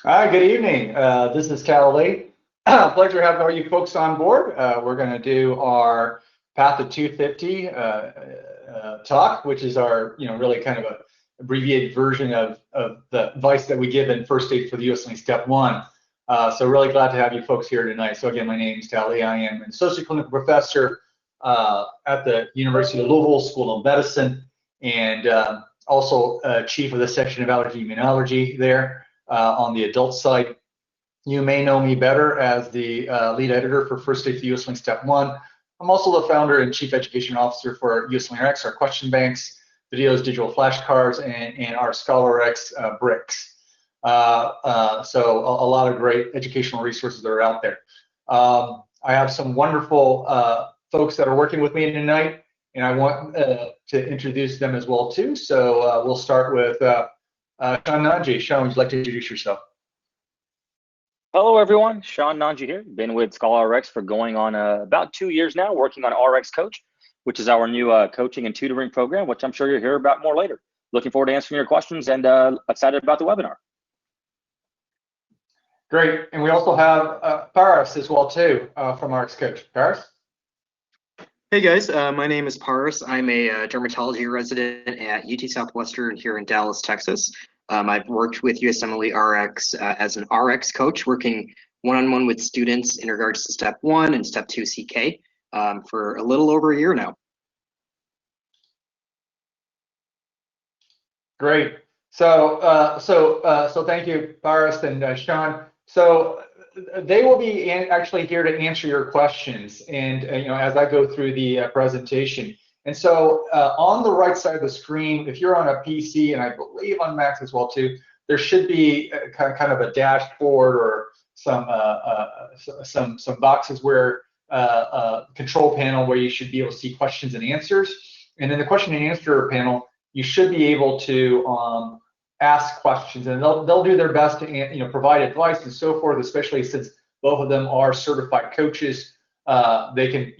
Hi, good evening. This is Cal Lee. Pleasure having all you folks on board. We're going to do our Path to 250 talk, which is our, really kind of a abbreviated version of the advice that we give in first aid for the USMLE Step 1. So really glad to have you folks here tonight. So again, my name is Cal Lee. I am an associate clinical professor at the University of Louisville School of Medicine, and also chief of the section of allergy immunology there. On the adult side. You may know me better as the lead editor for First Aid for USMLE Step 1. I'm also the founder and chief education officer for USMLE-Rx, our question banks, videos, digital flashcards, and our ScholarRx bricks. So a lot of great educational resources that are out there. I have some wonderful folks that are working with me tonight, and I want to introduce them as well too. So we'll start with Sean Nanji. Sean, would you like to introduce yourself? Hello, everyone. Sean Nanji here. Been with ScholarRx for going on about 2 years now, working on RX Coach, which is our new coaching and tutoring program, which I'm sure you'll hear about more later. Looking forward to answering your questions and excited about the webinar. Great. And we also have Paris as well too from RX Coach. Paris? Hey guys, my name is Paris. I'm a dermatology resident at UT Southwestern here in Dallas, Texas. I've worked with USMLE-Rx as an RX coach, working one-on-one with students in regards to Step 1 and Step 2 CK for a little over a year now. Great. So thank you, Paris and Sean. So they will be actually here to answer your questions, and as I go through the presentation. And so on the right side of the screen, if you're on a PC, and I believe on Macs as well too, there should be kind of a dashboard or some boxes where control panel where you should be able to see questions and answers. And in the question and answer panel, you should be able to ask questions, and they'll do their best to provide advice and so forth, especially since both of them are certified coaches. They can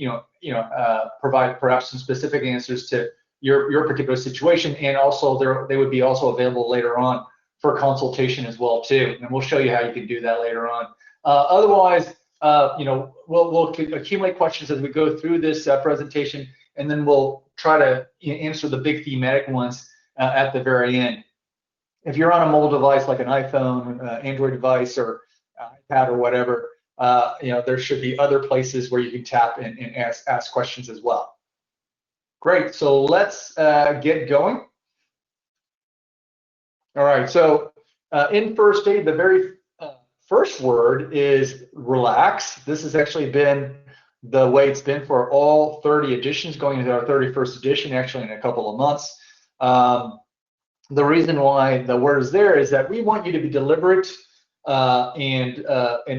provide perhaps some specific answers to your particular situation, and also they would be also available later on for consultation as well too, and we'll show you how you can do that later on. Otherwise, we'll accumulate questions as we go through this presentation, and then we'll try to answer the big thematic ones at the very end. If you're on a mobile device like an iPhone, Android device, or iPad or whatever, there should be other places where you can tap and ask questions as well. Great, so let's get going. All right, so in first aid, the very first word is relax. This has actually been the way it's been for all 30 editions, going into our 31st edition, actually in a couple of months. The reason why the word is there is that we want you to be deliberate and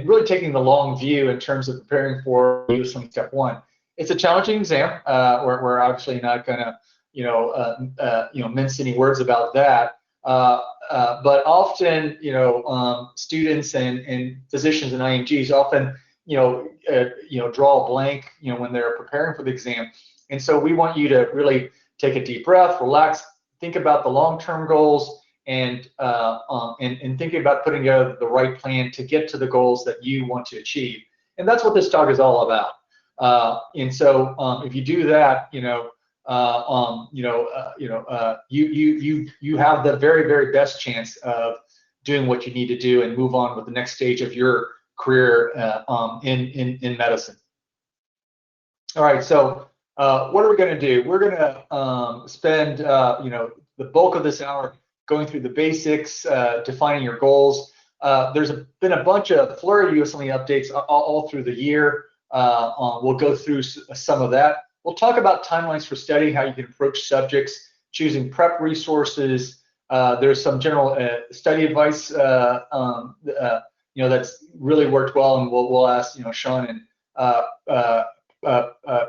really taking the long view in terms of preparing for USMLE Step 1. It's a challenging exam. We're obviously not going to mince any words about that. But often, students and physicians and IMGs often, draw a blank, when they're preparing for the exam. And so we want you to really take a deep breath, relax, think about the long-term goals, and thinking about putting together the right plan to get to the goals that you want to achieve. And that's what this talk is all about. And so if you do that, you have the very, very best chance of doing what you need to do and move on with the next stage of your career in medicine. All right, so what are we going to do? We're going to spend the bulk of this hour going through the basics, defining your goals. There's been a bunch of flurry USMLE updates all through the year. We'll go through some of that. We'll talk about timelines for studying, how you can approach subjects, choosing prep resources. There's some general study advice that's really worked well, and we'll ask Sean and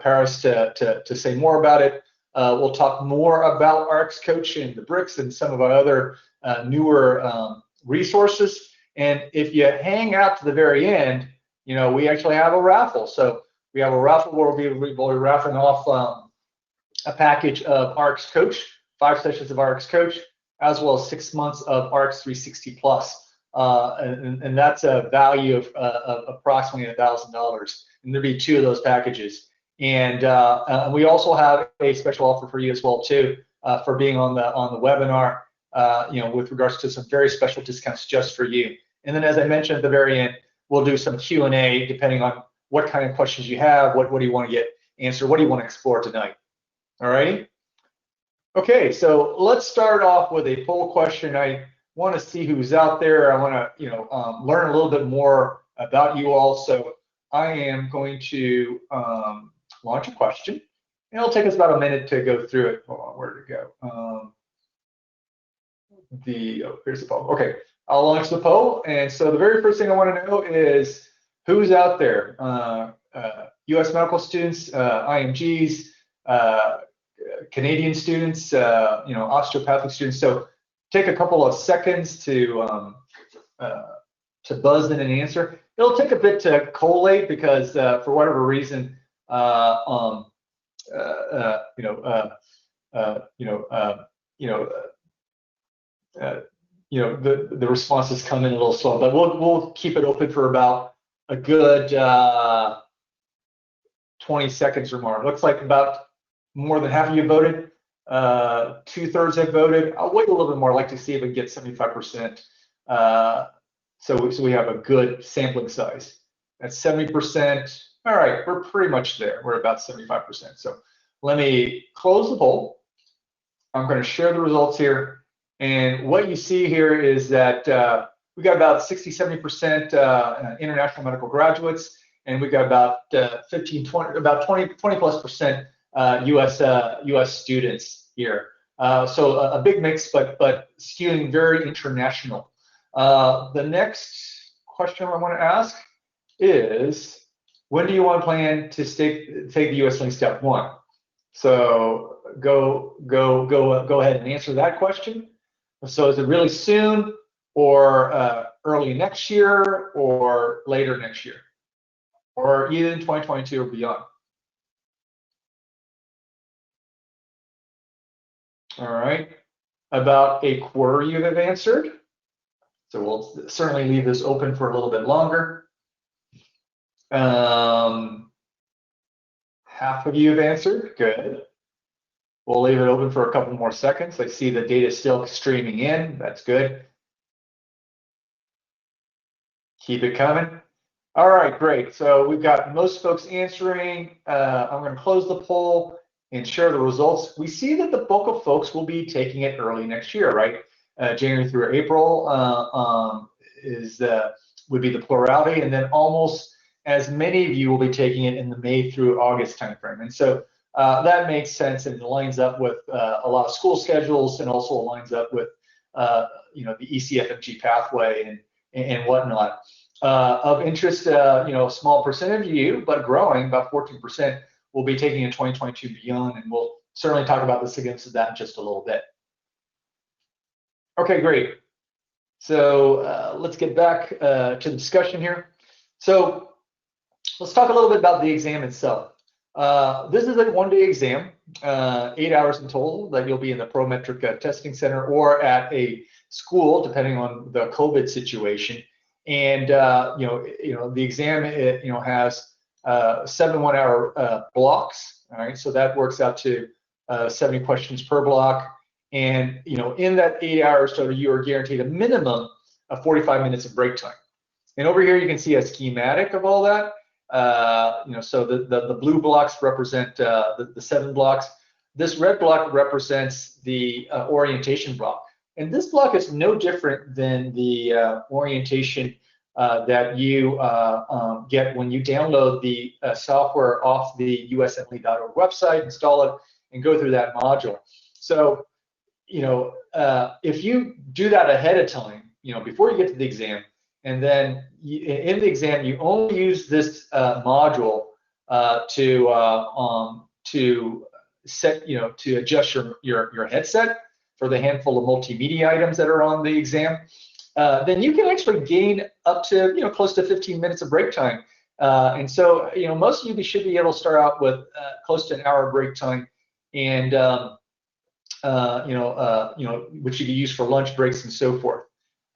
Paris to say more about it. We'll talk more about RX Coach and the bricks and some of our other newer resources. And if you hang out to the very end, we actually have a raffle. So we have a raffle where we'll be raffling off a package of RX Coach, 5 sessions of RX Coach, as well as 6 months of RX 360 Plus. and that's a value of approximately $1,000. And there'd be 2 of those packages. And we also have a special offer for you as well too, for being on the webinar, with regards to some very special discounts just for you. And then, as I mentioned at the very end, we'll do some Q&A depending on what kind of questions you have, what do you want to get answered, what do you want to explore tonight. All right. Okay, so let's start off with a poll question. I want to see who's out there. I want to, learn a little bit more about you all. So I am going to launch a question, and it'll take us about a minute to go through it. Hold on, where did it go? Here's the poll. Okay, I'll launch the poll. And so the very first thing I want to know is who's out there? U.S. medical students, IMGs, Canadian students, osteopathic students. So take a couple of seconds to buzz in an answer. It'll take a bit to collate because for whatever reason, the responses come in a little slow. But we'll keep it open for about a good 20 seconds or more. It looks like about more than half of you voted. 2/3 have voted. I'll wait a little bit more. I'd like to see if we can get 75%. So we have a good sampling size. That's 70%. All right, we're pretty much there. We're about 75%. So let me close the poll. I'm going to share the results here. And what you see here is that we got about 60–70% international medical graduates, and we got about 20+% U.S. students here. So a big mix, but skewing very international. The next question I want to ask is, when do you want to plan to take the USMLE Step 1? So go ahead and answer that question. So is it really soon, or early next year, or later next year, or either in 2022 or beyond? All right, about a quarter of you have answered. So we'll certainly leave this open for a little bit longer. Half of you have answered. Good. We'll leave it open for a couple more seconds. I see the data still streaming in. That's good. Keep it coming. All right, great. So we've got most folks answering. I'm going to close the poll and share the results. We see that the bulk of folks will be taking it early next year, right? January through April would be the plurality, and then almost as many of you will be taking it in the May through August timeframe. And so that makes sense, and it lines up with a lot of school schedules, and also aligns up with the ECFMG pathway and whatnot. Of interest, a small percentage of you, but growing, about 14%, will be taking in 2022 beyond, and we'll certainly talk about the significance of that in just a little bit. Okay, great. So let's get back to the discussion here. So let's talk a little bit about the exam itself. This is a one-day exam, 8 hours in total, that you'll be in the Prometric testing center or at a school, depending on the COVID situation. And the exam has 7 one-hour blocks. All right, so that works out to 70 questions per block. And in that 8 hours total, you are guaranteed a minimum of 45 minutes of break time. And over here, you can see a schematic of all that. So the blue blocks represent the 7 blocks. This red block represents the orientation block. And this block is no different than the orientation that you get when you download the software off the USMLE.org website, install it, and go through that module. So, if you do that ahead of time, before you get to the exam, and then in the exam, you only use this module to set, to adjust your headset for the handful of multimedia items that are on the exam, then you can actually gain up to close to 15 minutes of break time. And so most of you should be able to start out with close to an hour break time, and which you can use for lunch breaks and so forth.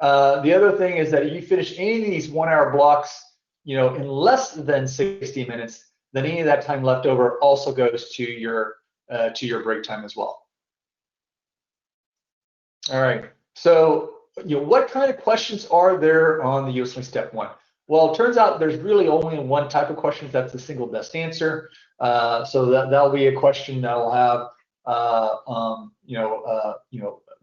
The other thing is that if you finish any of these 1 hour blocks, in less than 60 minutes, then any of that time left over also goes to your break time as well. All right. So, what kind of questions are there on the USMLE Step 1? Well, it turns out there's really only one type of question that's the single best answer. So that'll be a question that'll have,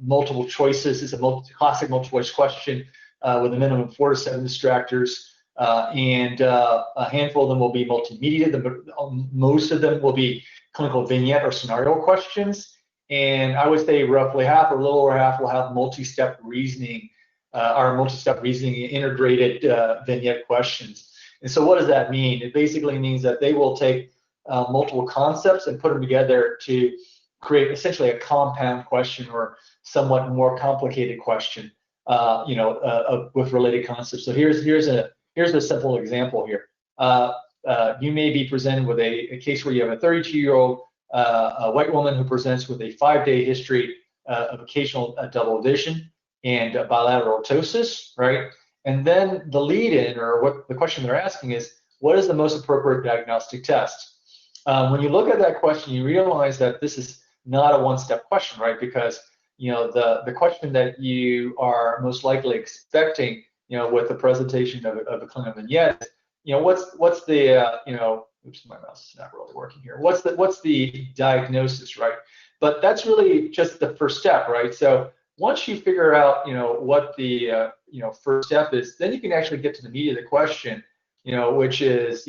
multiple choices. It's a classic multiple choice question with a minimum of 4 to 7 distractors, and a handful of them will be multimedia. Most of them will be clinical vignette or scenario questions. And I would say roughly half or a little over half will have multi-step reasoning integrated vignette questions. And so what does that mean? It basically means that they will take multiple concepts and put them together to create essentially a compound question or somewhat more complicated question, with related concepts. So here's a simple example here. You may be presented with a case where you have a 32-year-old a white woman who presents with a 5-day history of occasional double vision and bilateral ptosis, right? And then the lead-in, or what the question they're asking is, what is the most appropriate diagnostic test? When you look at that question, you realize that this is not a one-step question, right? Because the question that you are most likely expecting, with the presentation of a clinical vignette, what's the oops, my mouse is not really working here. What's the diagnosis, right? But that's really just the first step, right? So once you figure out, what the first step is, then you can actually get to the meat of the question, which is,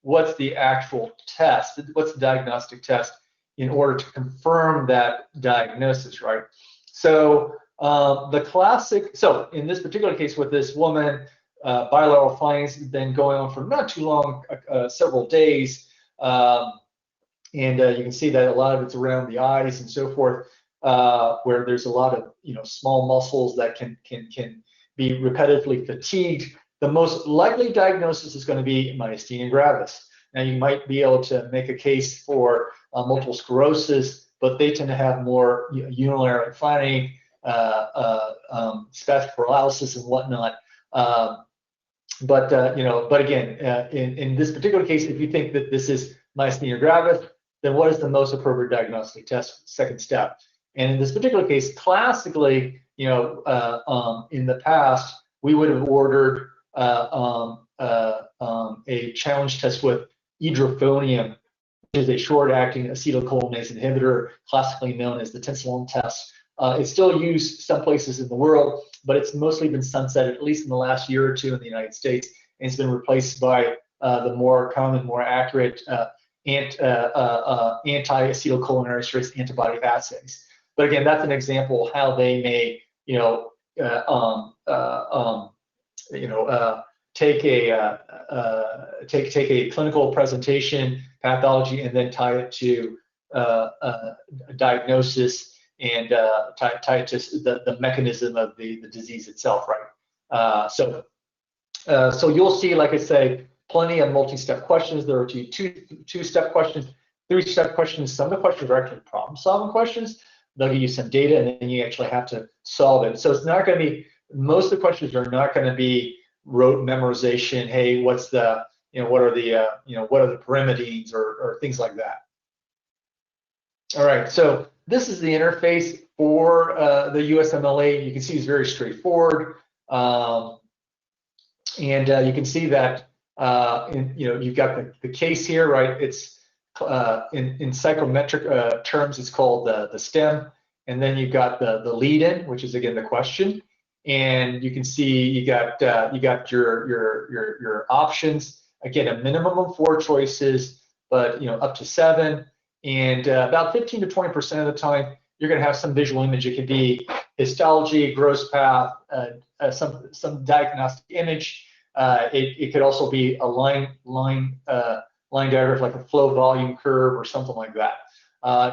what's the actual test? What's the diagnostic test in order to confirm that diagnosis, right? So so in this particular case with this woman, bilateral findings have been going on for not too long, several days, and you can see that a lot of it's around the eyes and so forth, where there's a lot of small muscles that can be repetitively fatigued. The most likely diagnosis is going to be myasthenia gravis. Now you might be able to make a case for multiple sclerosis, but they tend to have more unilateral finding, spastic paralysis and whatnot. But again, in this particular case, if you think that this is myasthenia gravis, then what is the most appropriate diagnostic test? Second step. And in this particular case, classically, in the past, we would have ordered a challenge test with idrophonium, which is a short-acting acetylcholinesterase inhibitor, classically known as the tensilon test. It's still used some places in the world, but it's mostly been sunsetted, at least in the last year or two in the United States, and it's been replaced by the more common, more accurate anti-acetylcholinesterase antibody assays. But again, that's an example of how they may, take a clinical presentation, pathology, and then tie it to a diagnosis and tie it to the mechanism of the disease itself, right? So you'll see, like I say, plenty of multi-step questions. There are two-step questions, three-step questions. Some of the questions are actually problem-solving questions. They'll give you some data, and then you actually have to solve it. So it's not going to be, most of the questions are not going to be rote memorization. Hey, what's the, what are the pyrimidines or things like that. All right, so this is the interface for the USMLE. You can see it's very straightforward, and you can see that you've got the case here, right? It's in psychometric terms, it's called the stem, and then you've got the lead-in, which is again the question, and you can see you got your options. Again, a minimum of 4 choices, but up to 7. And about 15 to 20% of the time, you're going to have some visual image. It could be histology, gross path, some diagnostic image. It could also be a line diagram, like a flow volume curve or something like that.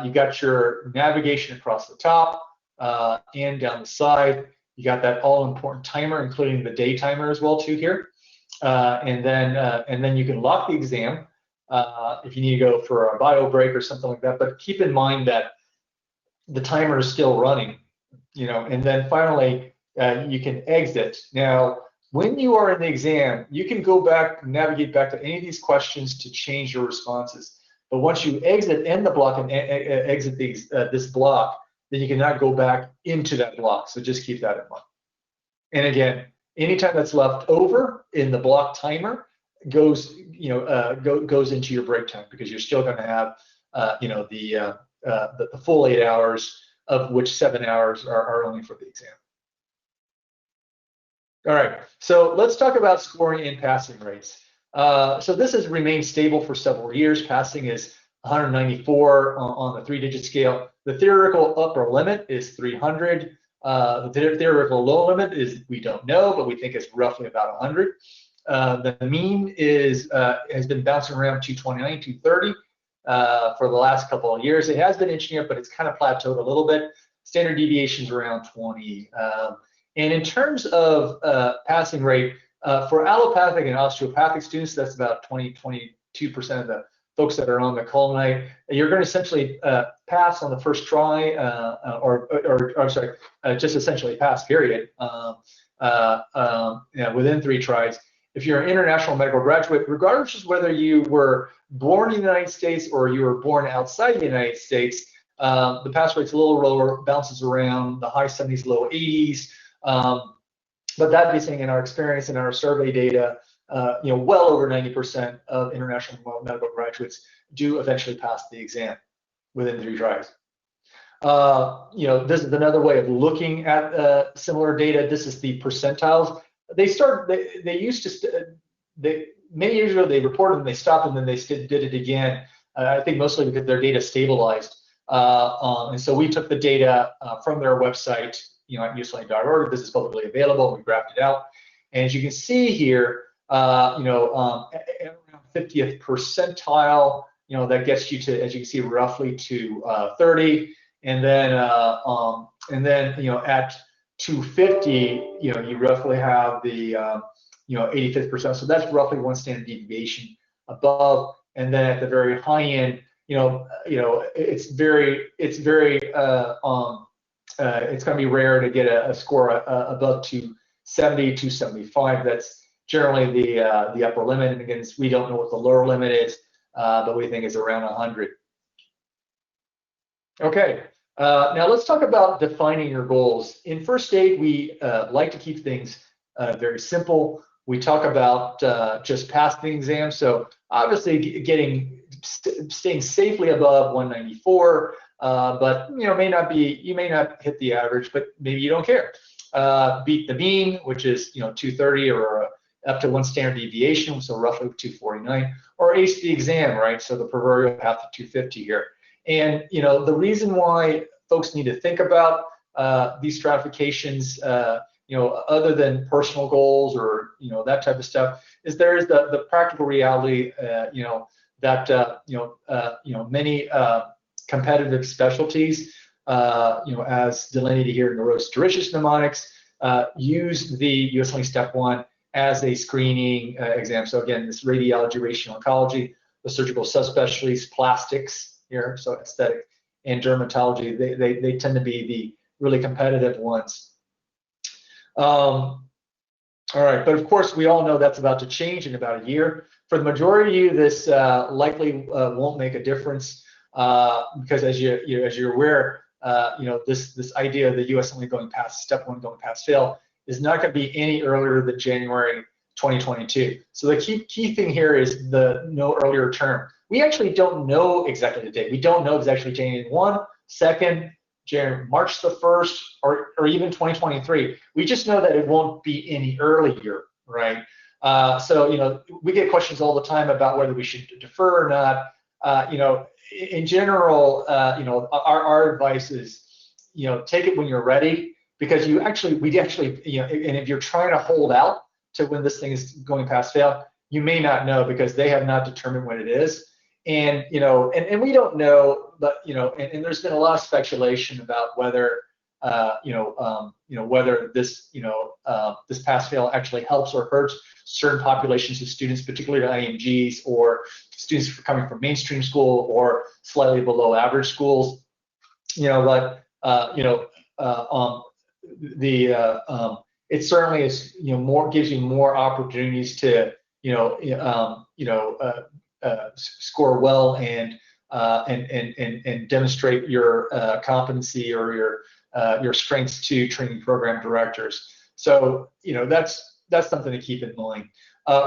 You got your navigation across the top and down the side. You got that all-important timer, including the day timer as well too here. And then you can lock the exam if you need to go for a bio break or something like that. But keep in mind that the timer is still running, and then finally you can exit. Now, when you are in the exam, you can go back, navigate back to any of these questions to change your responses. But once you exit in the block and exit this block, then you cannot go back into that block. So just keep that in mind. And again, anytime that's left over in the block timer goes, goes into your break time, because you're still going to have, the full 8 hours, of which 7 hours are only for the exam. All right, so let's talk about scoring and passing rates. So this has remained stable for several years. Passing is 194 on the 3-digit scale. The theoretical upper limit is 300. The theoretical low limit is, we don't know, but we think it's roughly about 100. The mean is has been bouncing around 229, 230 for the last couple of years. It has been inching up, but it's kind of plateaued a little bit. Standard deviations around 20. And in terms of passing rate, for allopathic and osteopathic students, that's about 22% of the folks that are on the call tonight. You're going to essentially pass on the first try, just essentially pass, period, within 3 tries. If you're an international medical graduate, regardless of whether you were born in the United States or you were born outside the United States, the pass rate's a little lower, bounces around the high 70s, low 80s. But that being saying, in our experience and our survey data, well over 90% of international medical graduates do eventually pass the exam within 3 tries. This is another way of looking at similar data. This is the percentiles. Many years ago they reported and they stopped, and then they did it again. I think mostly because their data stabilized. And so we took the data from their website, at USMLE.org. This is publicly available. We graphed it out, and as you can see here, around 50th percentile, that gets you to, as you can see, roughly to 30, and then at 250, you roughly have the 85th percent. So that's roughly 1 standard deviation above, and then at the very high end, it's going to be rare to get a score above 270, 275. That's generally the upper limit. And again, we don't know what the lower limit is, but we think it's around 100. Okay, now let's talk about defining your goals. In first aid, we like to keep things very simple. We talk about just passing the exam. So obviously staying safely above 194. But you may not hit the average, but maybe you don't care. Beat the mean, which is 230 or up to 1 standard deviation, so roughly 249, or ace the exam, right? So the proverbial path to 250 here. And the reason why folks need to think about these stratifications, other than personal goals or that type of stuff, is there is the practical reality, that many competitive specialties, as delineated here in neurosis mnemonics, use the USMLE Step 1 as a screening exam. So again, this radiology, radiation oncology, the surgical subspecialties, plastics here, so aesthetic, and dermatology, they tend to be the really competitive ones. All right, but of course, we all know that's about to change in about a year. For the majority of you, this likely won't make a difference. Because as you're aware, this idea of the USMLE going past Step 1, going past fail, is not going to be any earlier than January 2022. So the key thing here is the no earlier term. We actually don't know exactly the date. We don't know if it's actually January 1, 2nd, March the 1st, or even 2023. We just know that it won't be any earlier, right? So we get questions all the time about whether we should defer or not. In general, our advice is, take it when you're ready, because we actually, and if you're trying to hold out to when this thing is going past fail, you may not know, because they have not determined when it is. And, and we don't know, but, and there's been a lot of speculation about whether, whether this, this pass fail actually helps or hurts certain populations of students, particularly IMGs or students coming from mainstream school or slightly below average schools. it certainly is, gives you more opportunities to, score well and demonstrate your competency or your strengths to training program directors. So, that's something to keep in mind.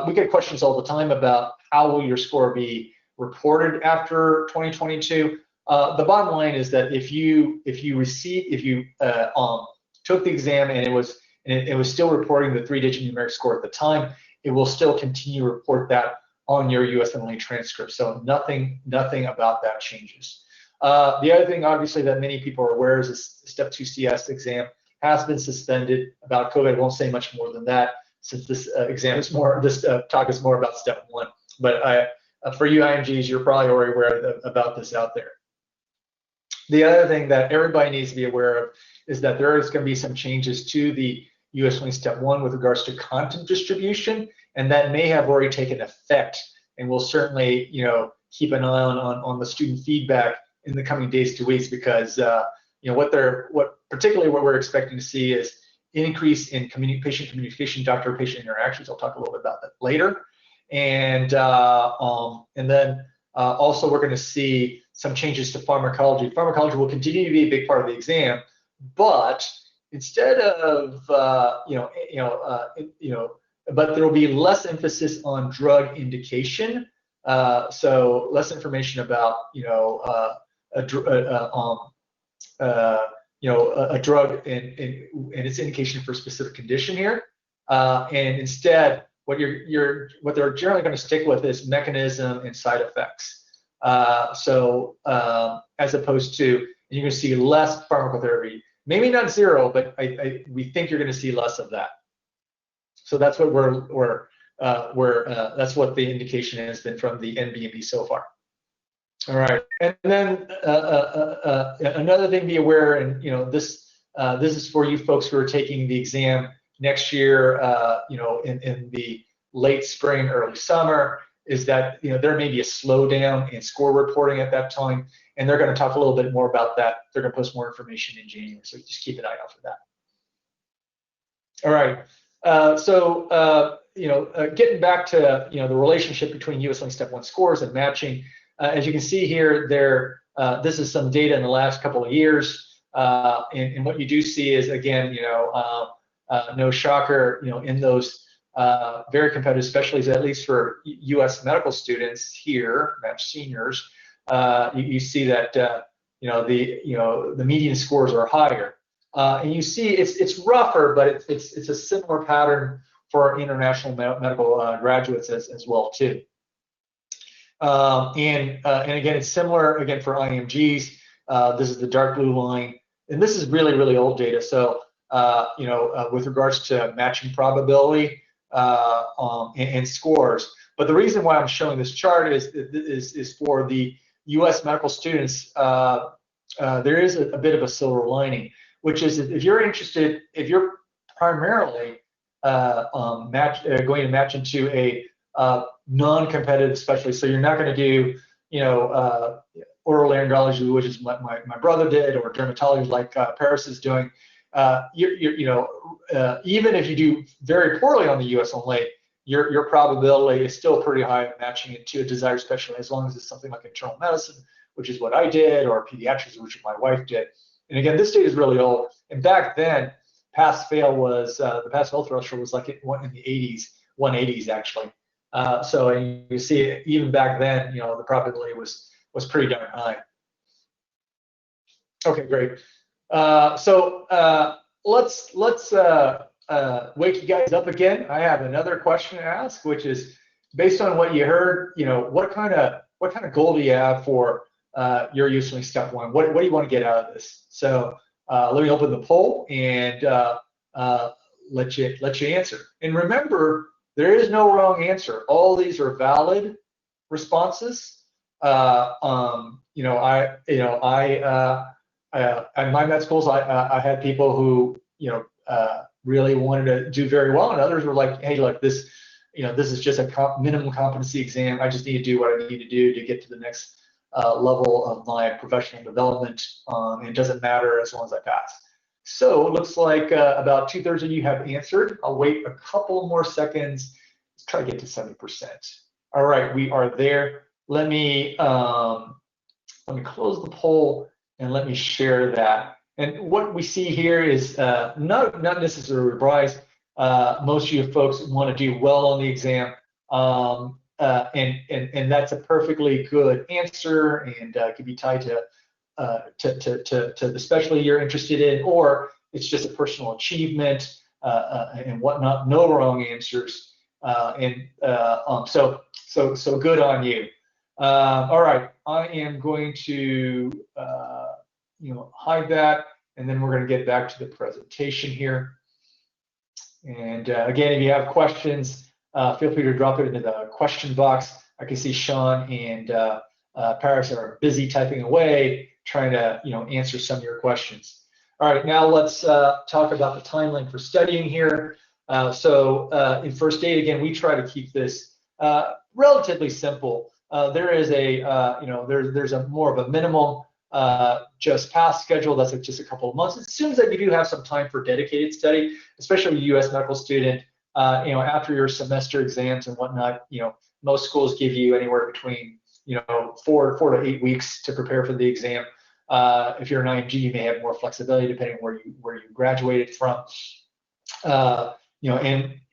We get questions all the time about how will your score be reported after 2022. The bottom line is that if you took the exam and it was still reporting the 3-digit numeric score at the time, it will still continue to report that on your USMLE transcript. So nothing about that changes. The other thing, obviously, that many people are aware is this Step 2 CS exam has been suspended. About COVID, I won't say much more than that, since this talk is more about Step 1. But for you IMGs, you're probably already aware about this out there. The other thing that everybody needs to be aware of is that there is going to be some changes to the USMLE Step 1 with regards to content distribution, and that may have already taken effect. And we'll certainly, keep an eye on the student feedback in the coming days to weeks, because particularly what we're expecting to see is an increase in patient communication, doctor-patient interactions. I'll talk a little bit about that later. And then also we're going to see some changes to pharmacology. Pharmacology will continue to be a big part of the exam, but instead of but there will be less emphasis on drug indication. So less information about a drug and its indication for a specific condition here, and instead what they're generally going to stick with is mechanism and side effects. As opposed to, you're going to see less pharmacotherapy, maybe not zero, but we think you're going to see less of that. So that's what that's what the indication has been from the Nbmes so far. All right, and then another thing to be aware, and this is for you folks who are taking the exam next year, in the late spring, early summer, is that there may be a slowdown in score reporting at that time, and they're going to talk a little bit more about that. They're going to post more information in January, so just keep an eye out for that. All right, getting back to the relationship between USMLE Step 1 scores and matching. As you can see here, this is some data in the last couple of years, and what you do see is, again, no shocker, in those very competitive specialties, at least for U.S. medical students here, match seniors, you see that the median scores are higher, and you see it's rougher, but it's a similar pattern for international medical graduates as well too. And again, it's similar again for IMGs. This is the dark blue line, and this is really old data. So with regards to matching probability and scores. But the reason why I'm showing this chart is for the U.S. medical students. There is a bit of a silver lining, which is if you're primarily going to match into a non-competitive specialty, so you're not going to do otolaryngology, which is what my brother did, or dermatology like Paris is doing. Even if you do very poorly on the USMLE, your probability is still pretty high of matching into a desired specialty, as long as it's something like internal medicine, which is what I did, or pediatrics, which my wife did. And again, this data is really old. And back then, pass-fail was the pass-fail threshold was like in the 80s, 180s actually. So you see, even back then, the probability was pretty darn high. Okay, great. Let's wake you guys up again. I have another question to ask, which is based on what you heard. What kind of goal do you have for your USMLE Step 1? What do you want to get out of this? So let me open the poll and let you answer. And remember, there is no wrong answer. All these are valid responses. At my med schools, I had people who really wanted to do very well, and others were like, hey, look, this is just a minimum competency exam. I just need to do what I need to do to get to the next level of my professional development, and it doesn't matter as long as I pass. So it looks like about 2/3 of you have answered. I'll wait a couple more seconds. Let's try to get to 70%. All right, we are there. Let me close the poll and let me share that. And what we see here is not necessarily revised. Most of you folks want to do well on the exam, and that's a perfectly good answer, and could be tied to the specialty you're interested in, or it's just a personal achievement and whatnot. No wrong answers, so good on you. All right, I am going to hide that, and then we're going to get back to the presentation here. And again, if you have questions, feel free to drop it into the question box. I can see Sean and Paris are busy typing away, trying to answer some of your questions. All right, now let's talk about the timeline for studying here. So in first aid, again, we try to keep this relatively simple. There is there's a more of a minimal just pass schedule that's just a couple of months. It assumes that you do have some time for dedicated study, especially a U.S. medical student. After your semester exams and whatnot, most schools give you anywhere between 4 to 8 weeks to prepare for the exam. If you're an IMG, you may have more flexibility depending on where you graduated from.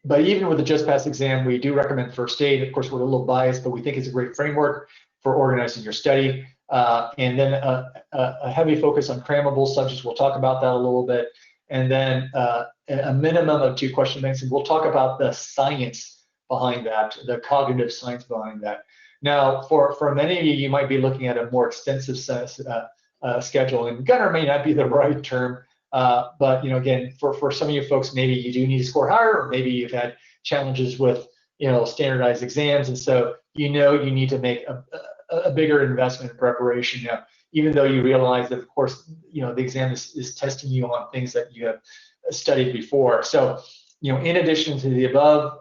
But even with the just pass exam, we do recommend first aid. Of course, we're a little biased, but we think it's a great framework for organizing your study. And then a heavy focus on crammable subjects. We'll talk about that a little bit. And then a minimum of 2 question banks. And we'll talk about the science behind that, the cognitive science behind that. Now, for many of you, you might be looking at a more extensive schedule. And gunner may not be the right term. But again, for some of you folks, maybe you do need to score higher, or maybe you've had challenges with standardized exams, and so you need to make a bigger investment in preparation. Now, even though you realize that, of course, the exam is testing you on things that you have studied before. So, in addition to the above,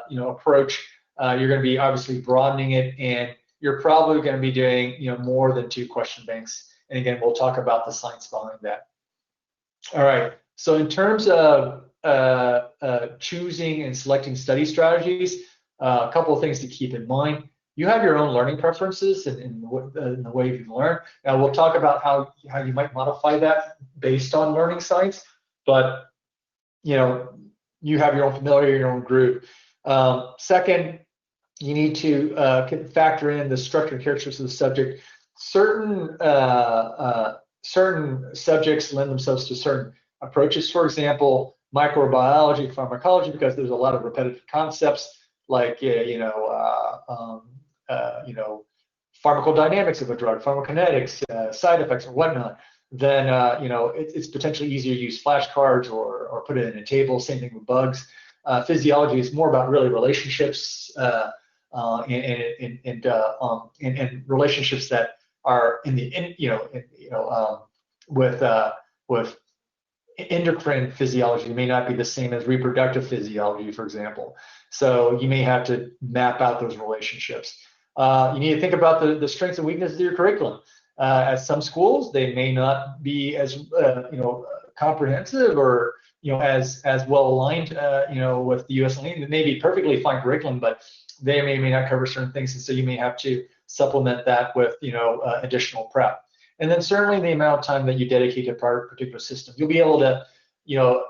approach, you're going to be obviously broadening it, and you're probably going to be doing more than 2 question banks. And again, we'll talk about the science behind that. All right, so in terms of choosing and selecting study strategies, a couple of things to keep in mind. You have your own learning preferences and the way you learn. Now, we'll talk about how you might modify that based on learning science, but you have your own familiarity, your own group. Second, you need to factor in the structure and characteristics of the subject. Certain subjects lend themselves to certain approaches. For example, microbiology, pharmacology, because there's a lot of repetitive concepts like pharmacodynamics of a drug, pharmacokinetics, side effects, and whatnot. Then it's potentially easier to use flashcards or put it in a table. Same thing with bugs. Physiology is more about really relationships and relationships that are with endocrine physiology may not be the same as reproductive physiology, for example. So you may have to map out those relationships. You need to think about the strengths and weaknesses of your curriculum. At some schools, they may not be as comprehensive or as well aligned with the USMLE. It may be perfectly fine curriculum, but they may not cover certain things, and so you may have to supplement that with additional prep. And then certainly the amount of time that you dedicate to a particular system. You'll be able to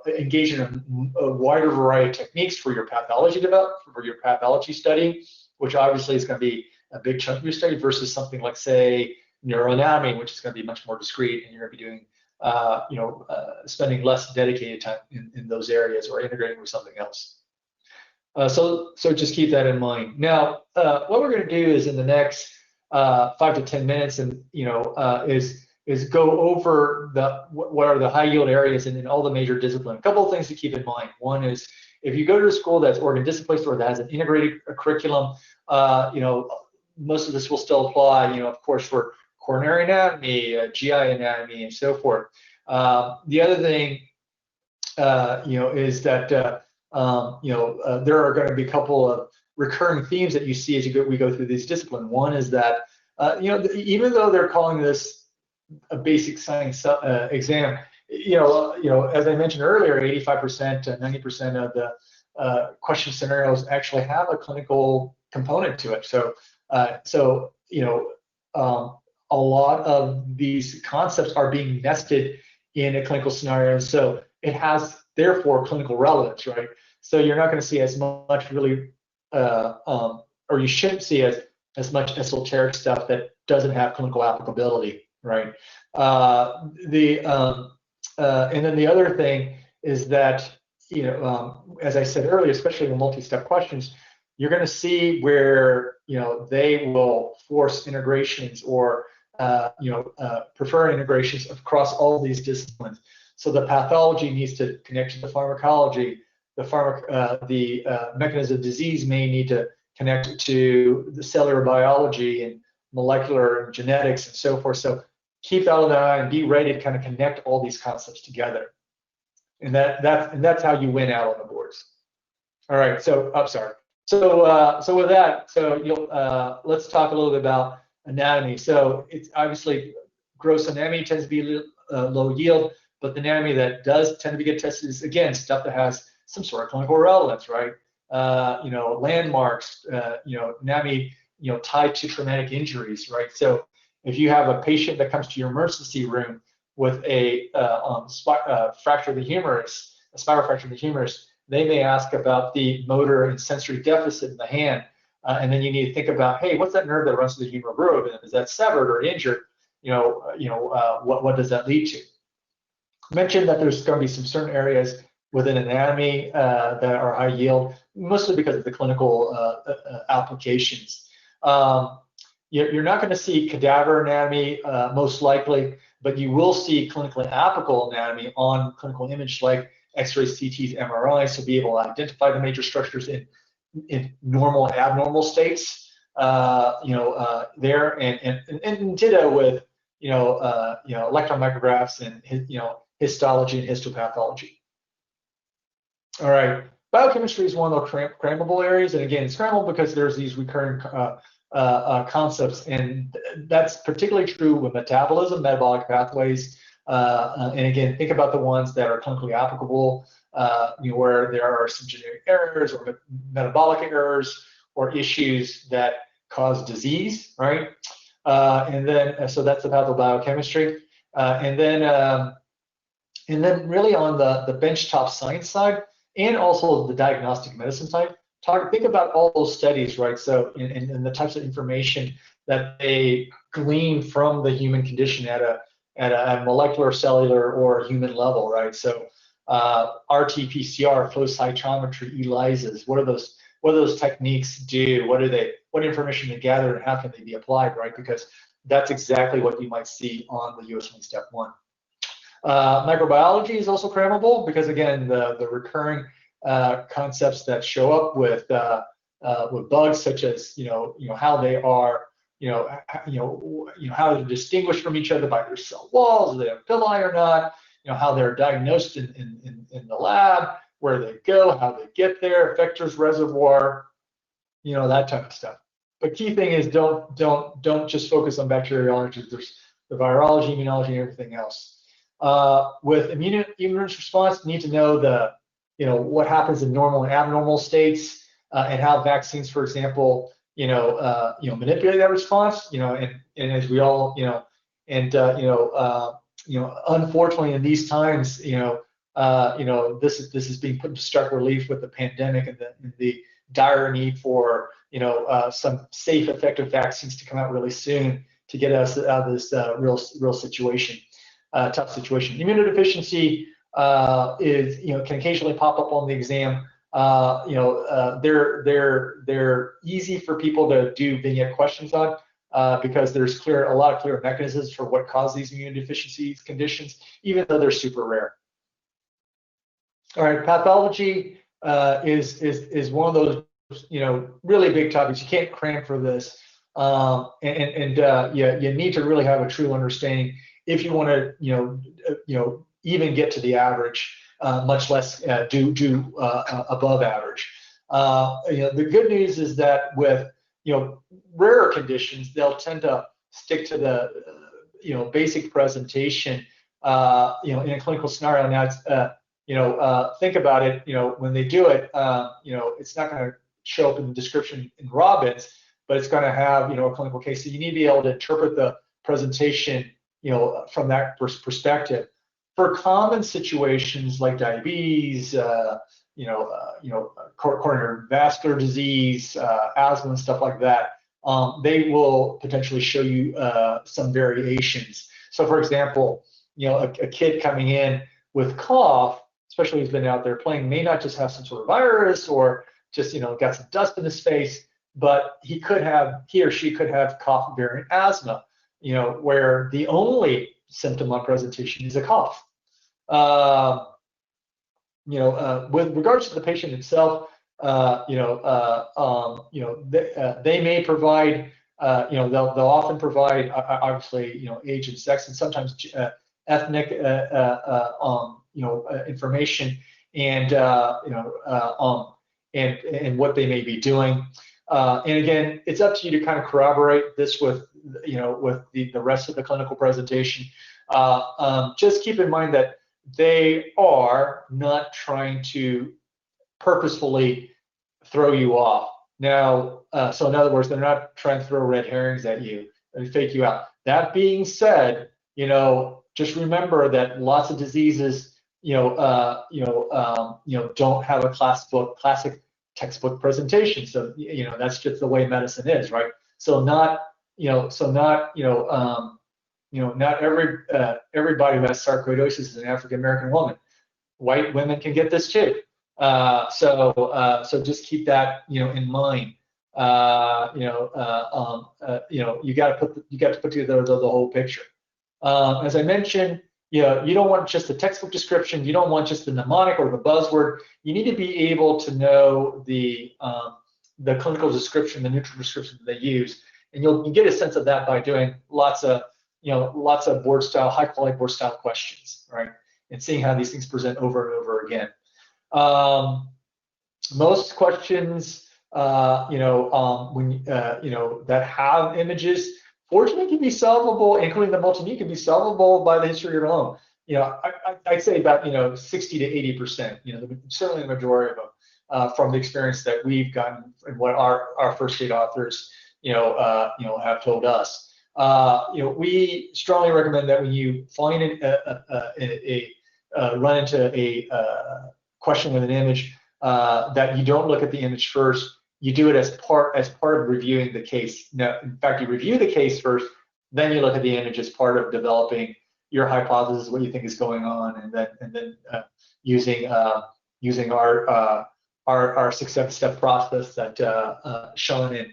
engage in a wider variety of techniques for your pathology for your pathology study, which obviously is going to be a big chunk of your study versus something like, say, neuroanatomy, which is going to be much more discrete, and you're going to be doing spending less dedicated time in those areas or integrating with something else. So just keep that in mind. Now, what we're going to do is in the next 5 to 10 minutes, and is go over what are the high yield areas in all the major disciplines. A couple of things to keep in mind. One is if you go to a school that's organ disciplined or that has an integrated curriculum, most of this will still apply. Of course, for coronary anatomy, GI anatomy, and so forth. The other thing, is that there are going to be a couple of recurring themes that you see as we go through these disciplines. One is that even though they're calling this a basic science exam, as I mentioned earlier, 85% to 90% of the question scenarios actually have a clinical component to it. So, a lot of these concepts are being nested in a clinical scenario. So it has, therefore, clinical relevance, right? So you're not going to see as much really, or you shouldn't see as much esoteric stuff that doesn't have clinical applicability, right? And then the other thing is that, as I said earlier, especially in multi-step questions, you're going to see where, they will force integrations or, prefer integrations across all these disciplines. So the pathology needs to connect to the pharmacology. The mechanism of disease may need to connect to the cellular biology and molecular and genetics and so forth. So keep that in mind and be ready to kind of connect all these concepts together. And that's how you win out on the boards. All right. So I'm sorry. So with that, let's talk a little bit about anatomy. So it's obviously gross anatomy tends to be low yield, but the anatomy that does tend to get tested is, again, stuff that has some sort of clinical relevance, right? Landmarks, anatomy, tied to traumatic injuries, right? So if you have a patient that comes to your emergency room with a fracture of the humerus, a spiral fracture of the humerus, they may ask about the motor and sensory deficit in the hand, and then you need to think about, hey, what's that nerve that runs through the humeral groove? And is that severed or injured? What does that lead to? Mentioned that there's going to be some certain areas within anatomy that are high yield, mostly because of the clinical applications. You're not going to see cadaver anatomy most likely, but you will see clinically applicable anatomy on clinical image like X-rays, CTs, MRIs, to be able to identify the major structures in normal and abnormal states. There and ditto with electron micrographs and histology and histopathology. All right, biochemistry is one of the crammable areas, and again, it's crammable because there's these recurring concepts, and that's particularly true with metabolism, metabolic pathways, and again, think about the ones that are clinically applicable, where there are some genetic errors or metabolic errors or issues that cause disease, right? And then, so that's the pathobiochemistry, and then really on the benchtop science side, and also the diagnostic medicine side, think about all those studies, right? So, and the types of information that they glean from the human condition at a molecular, cellular, or human level, right? So, RT-PCR, flow cytometry, ELISAs, what do those techniques do? What information they gather, and how can they be applied, right? Because that's exactly what you might see on the USMLE Step 1. Microbiology is also crammable because, again, the recurring concepts that show up with bugs, such as how they are, how they're distinguished from each other by their cell walls, do they have villi or not, how they're diagnosed in the lab, where they go, how they get there, vectors, reservoir, that type of stuff. But key thing is don't just focus on bacteriology. There's the virology, immunology, and everything else. With immune response, you need to know what happens in normal and abnormal states, and how vaccines, for example, manipulate that response. And as we all, unfortunately in these times, this is being put into stark relief with the pandemic and the dire need for some safe, effective vaccines to come out really soon to get us out of this real situation. Tough situation. Immunodeficiency can occasionally pop up on the exam. They're easy for people to do vignette questions on because there's a lot of clear mechanisms for what causes these immunodeficiency conditions, even though they're super rare. All right, pathology is one of those really big topics. You can't cram for this, you need to really have a true understanding if you want to, even get to the average, much less do above average. The good news is that with rarer conditions, they'll tend to stick to the basic presentation in a clinical scenario. Now, it's, think about it, when they do it, it's not going to show up in the description in raw bits, but it's going to have, a clinical case. So you need to be able to interpret the presentation, from that perspective. For common situations like diabetes, coronary vascular disease, asthma, and stuff like that, they will potentially show you some variations. So, for example, a kid coming in with cough, especially who's been out there playing, may not just have some sort of virus or just got some dust in his face, but he or she could have cough variant asthma, where the only symptom on presentation is a cough. With regards to the patient itself, they may provide, they'll often provide, obviously, age and sex, and sometimes ethnic, information, and and what they may be doing. And again, it's up to you to kind of corroborate this with, with the rest of the clinical presentation. Just keep in mind that they are not trying to purposefully throw you off. Now, so in other words, they're not trying to throw red herrings at you and fake you out. That being said, just remember that lots of diseases, don't have a classic textbook presentation. So, that's just the way medicine is, right? So not everybody who has sarcoidosis is an African American woman. White women can get this too. So just keep that in mind. You got to put together the whole picture. As I mentioned, you don't want just the textbook description. You don't want just the mnemonic or the buzzword. You need to be able to know the clinical description, the neutral description that they use, and you get a sense of that by doing lots of board style, high quality board style questions, right? And seeing how these things present over and over again. Most questions, that have images, fortunately, can be solvable, including the multimedia, can be solvable by the history alone. I'd say about 60 to 80%. Certainly the majority of them, from the experience that we've gotten and what our first aid authors, have told us. We strongly recommend that when you find run into a question with an image, that you don't look at the image first. You do it as part of reviewing the case. Now, in fact, you review the case first, then you look at the image as part of developing your hypothesis, what you think is going on, and then using our 6-7-step process that Sean and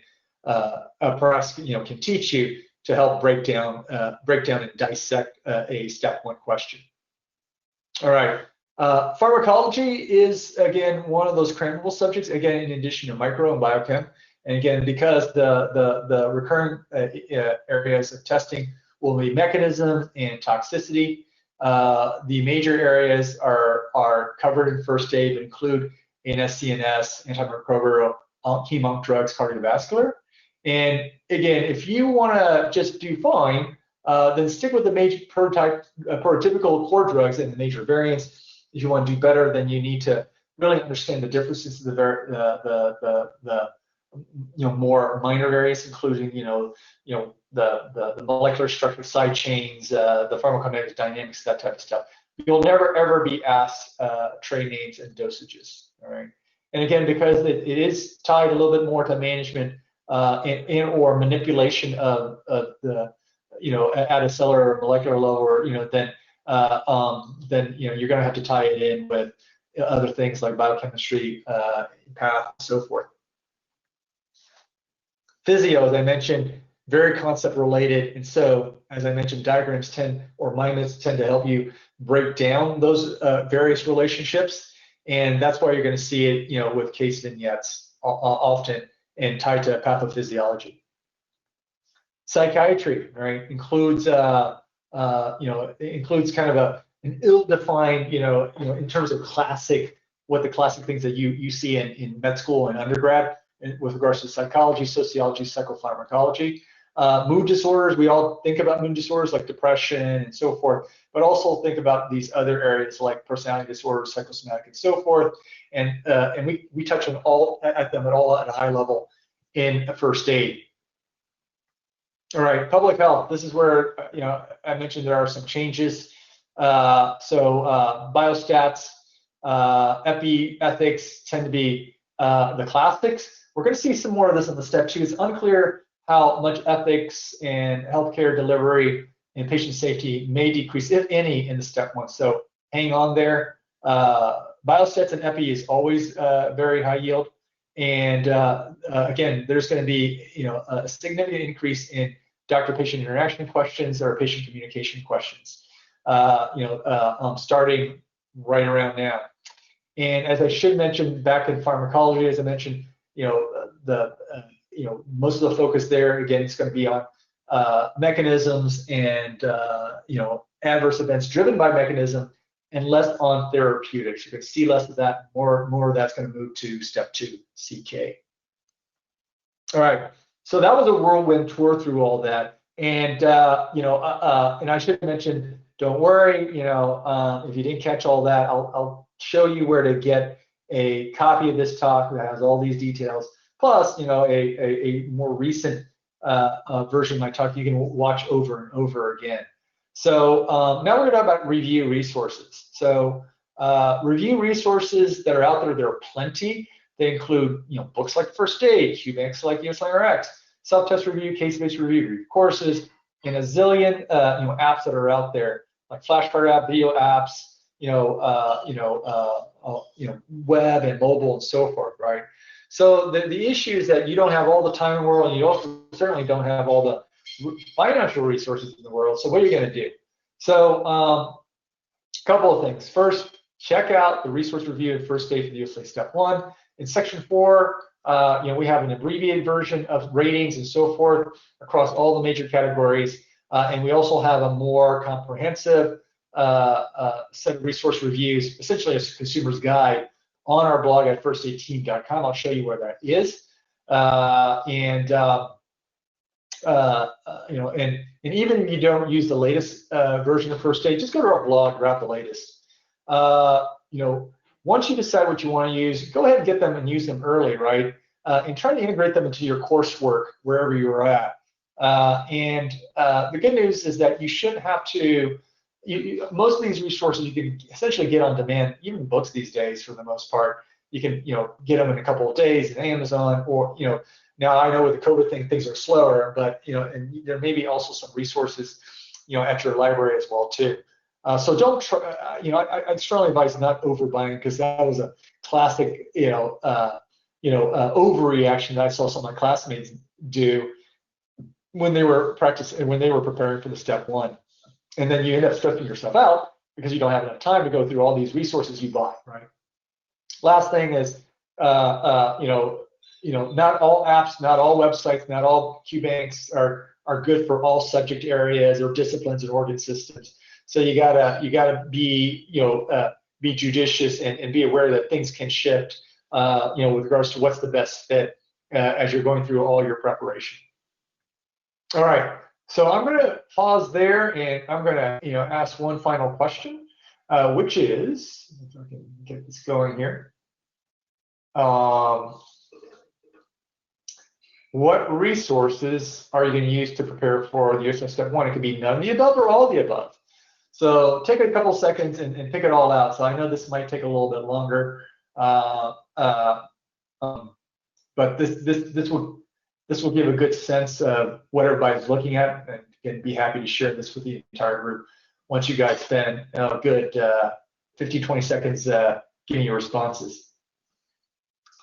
perhaps can teach you to help break down and dissect a step 1 question. All right. Pharmacology is, again, one of those crammable subjects, again, in addition to micro and biochem. And again, because the recurrent areas of testing will be mechanism and toxicity, the major areas are covered in first aid, but include ANS-CNS, antimicrobial, hem-onc drugs, cardiovascular. And again, if you want to just do fine, then stick with the major prototypical core drugs and the major variants. If you want to do better, then you need to really understand the differences of the more minor variants, including the molecular structure, side chains, the pharmacokinetic dynamics, that type of stuff. You'll never ever be asked trade names and dosages. All right. And again, because it is tied a little bit more to management and or manipulation of the at a cellular or molecular level, then you're going to have to tie it in with other things like biochemistry, path, and so forth. Physio, as I mentioned, very concept related, and so as I mentioned, diagrams Mymeds tend to help you break down those various relationships, and that's why you're going to see it, with case vignettes often and tied to pathophysiology. Psychiatry, right, includes includes kind of an ill-defined, in terms of what the classic things that you see in med school and undergrad with regards to psychology, sociology, psychopharmacology. Mood disorders, we all think about mood disorders like depression and so forth, but also think about these other areas like personality disorders, psychosomatic, and so forth. And we touch on all at them at a high level in first aid. All right, public health. This is where I mentioned there are some changes. Biostats, epi, ethics tend to be the classics. We're going to see some more of this in the step 2. It's unclear how much ethics and healthcare delivery and patient safety may decrease, if any, in the step 1. So hang on there. Biostats and epi is always very high yield. And again, there's going to be a significant increase in doctor-patient interaction questions or patient communication questions, starting right around now. And as I should mention, back in pharmacology, as I mentioned, most of the focus there again is going to be on mechanisms and adverse events driven by mechanism, and less on therapeutics. You're going to see less of that. More of that's going to move to step 2, CK. All right. So that was a whirlwind tour through all that, and and I should mention, don't worry, if you didn't catch all that, I'll show you where to get a copy of this talk that has all these details, plus a more recent version of my talk you can watch over and over again. So now we're going to talk about review resources. So review resources that are out there are plenty. They include, books like First Aid, QBanks like USMLE-Rx, self-test review, case-based review courses, and a zillion, apps that are out there, like flashcard app, video apps, web and mobile and so forth, right? So the issue is that you don't have all the time in the world, and you also certainly don't have all the financial resources in the world. So what are you going to do? So a couple of things. First, check out the resource review of First Aid for the USMLE Step 1. In section 4, we have an abbreviated version of ratings and so forth across all the major categories. And we also have a more comprehensive set of resource reviews, essentially a consumer's guide, on our blog at firstaidteam.com. I'll show you where that is. And even if you don't use the latest version of First Aid, just go to our blog, grab the latest. Once you decide what you want to use, go ahead and get them and use them early, right? And try to integrate them into your coursework wherever you're at. The good news is that you shouldn't have to. Most of these resources you can essentially get on demand, even books these days for the most part. You can get them in a couple of days at Amazon, or now I know with the COVID thing things are slower, but and there may be also some resources at your library as well too. So don't try, I'd strongly advise not overbuying, because that was a classic overreaction that I saw some of my classmates do when they were preparing for the step 1. And then you end up stressing yourself out because you don't have enough time to go through all these resources you buy, right? Last thing is, not all apps, not all websites, not all QBanks are good for all subject areas or disciplines and organ systems. So you gotta be be judicious and be aware that things can shift, with regards to what's the best fit as you're going through all your preparation. All right. So I'm going to pause there, and I'm going to ask one final question, which is, if I can get this going here. What resources are you going to use to prepare for the USMLE Step 1? It could be none of the above or all of the above. So take a couple seconds and pick it all out. So I know this might take a little bit longer, but this will give a good sense of what everybody's looking at, and can be happy to share this with the entire group once you guys spend a good 15-20 seconds giving your responses.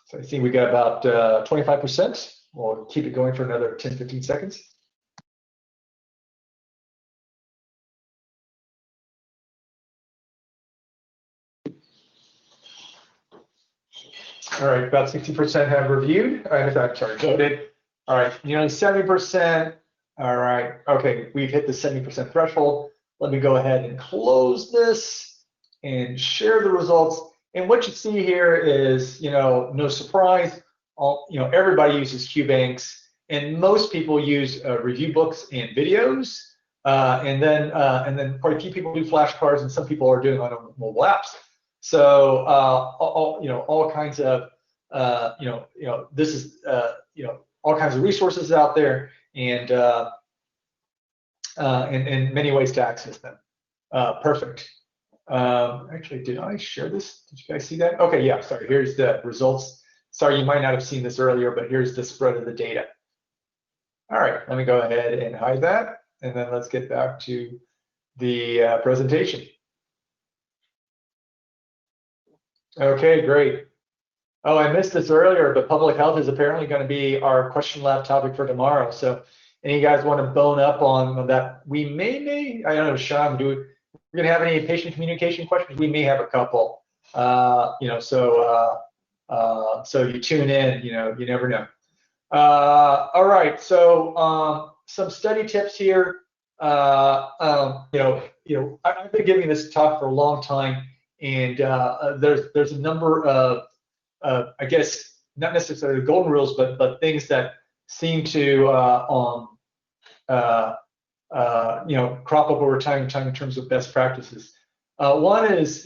So I think we got about 25%. We'll keep it going for another 10-15 seconds. All right, about 60% have reviewed. I'm sorry, voted. All right, 70%. All right, okay, we've hit the 70% threshold. Let me go ahead and close this and share the results. And what you see here is, no surprise, everybody uses QBanks, and most people use review books and videos, and then quite a few people do flashcards, and some people are doing on mobile apps. So all kinds of this is all kinds of resources out there, and many ways to access them. Perfect. Actually, did I share this? Did you guys see that? Okay, yeah, sorry, here's the results. Sorry, you might not have seen this earlier, but here's the spread of the data. All right, let me go ahead and hide that, and then let's get back to the presentation. Okay, great. Oh, I missed this earlier, but public health is apparently going to be our question lab topic for tomorrow. So any guys want to bone up on that? We may, I don't know, Sean, we're going to have any patient communication questions? We may have a couple. So you tune in, you never know. All right, so some study tips here. I've been giving this talk for a long time, and there's a number of I guess not necessarily golden rules, but things that seem to crop up over time in terms of best practices. One is